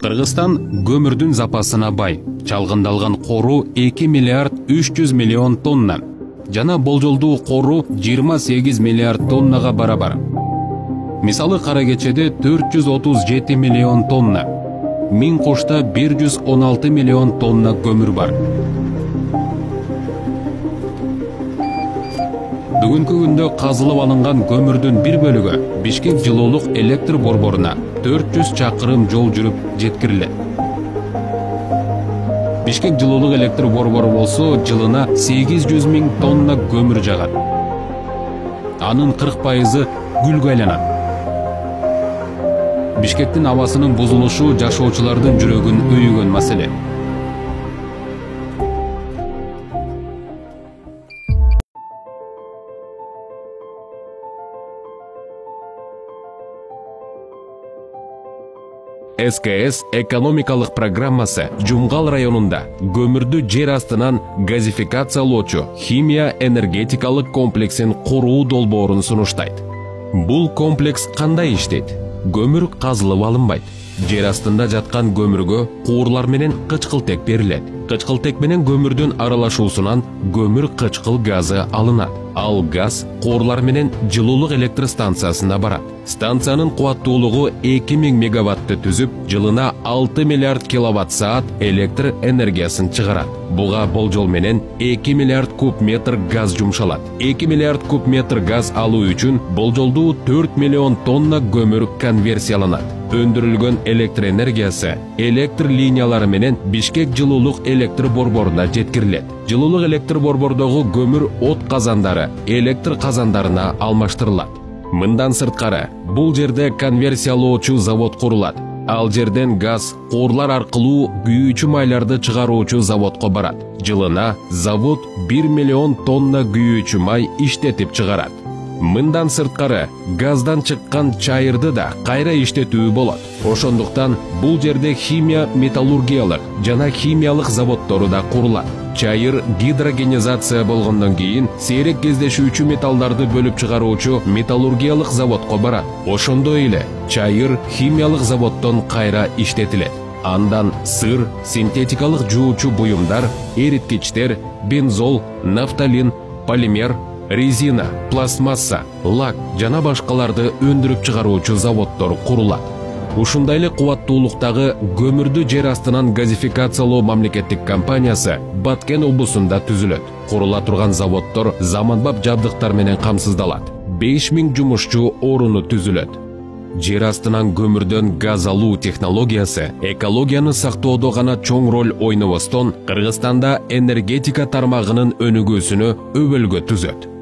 Кыргызстан көмүрдүн запасына бай. Чалгындалган кору 2 миллиард 300 миллион тонна. Жана болжолдуу кору 28 миллиард тоннага барабар. Мисалы Каракечеде 437 миллион тонна. Мин Кошта 116 миллион тонна көмүр бар. Бүгүнкү күндө казылып алынган көмүрдүн бир бөлүгү Бишкек жылуулук электр борборуна 400 чакырым жол жүрүп жеткирилет. Бишкек жылуулук электр борбору болсо жылына 800 миң тонна көмүр жагат. Анын 40% гүлгө айланат. Бишкектин абасынын бузулушу жашоочулардын жүрөгүн өйгөн маселе. СКС экономикалык программасы Жумгал районунда көмүрдү жер астынан газификациялоочу химия энергетикалык комплексин куруу долбоорун сунуштайт. Бул комплекс кандай иштейт? Көмүр казылып алынбайт. Жер астында жаткан көмүргө куурлар менен кычкылтек берилет. Кычкылтек менен көмүрдүн аралашуусунан көмүр кычкыл газы алынат. Ал газ куурлар менен жылуулук электр станциясына барат. Станциянын кубаттуулугу 2000 мегаватты түзүп, жылына 6 миллиард киловатт саат электр энергиясын чыгарат. Буга болжол менен 2 миллиард куб метр газ жумшалат. 2 миллиард куб метр газ алуу үчүн болжолдуу 4 миллион тонна көмүр конверсияланат. Өндүрүлгөн электр энергиясы электр линиялары менен Бишкек жылуулук электр борборуна жеткирилет. Жылуулук электр борбордогу көмүр от казандары электр казандарына алмаштырылат. Мындан сырткары, бул жерде конверсиялоочу завод курулат. Ал жерден газ куурлар аркылуу күйүүчү майларды чыгаруучу заводко барат. Жылына завод 1 миллион тонна күйүүчү май иштетип чыгарат. Мындан сырткары, газдан чыккан чайырды да кайра иштетүү болот. Ошондуктан бул жерде химия металлургиялык жана химиялык заводдору да курулат. Чайыр гидрогенизация болгондон кийин сейрек кездешүүчү металлдарды бөлүп чыгаруучу металлургиялык заводко барат. Ошондой эле чайыр химиялык заводдон кайра иштетилет. Андан сыр, синтетикалык жуучу буюмдар, эриткичтер, бензол, нафталин, полимер, резина, пластмасса, лак жана башкаларды өндүрүп чыгаруучу заводдор курулат. Ушундай эле кубаттуулуктагы көмүрдү жер астынан газификациялоо мамлекеттик компаниясы Баткен облусунда түзүлөт. Курула турган заводдор заманбап жабдыктар менен камсыздалат. 5000 жумушчу орunu түзүлөт. Жер астынан көмүрдөн газ алуу технологиясы экологияны сактоодо гана чоң роль ойнобостон, Кыргызстанда энергетика тармагынын өнүгүүсүнө өбөлгө түзөт.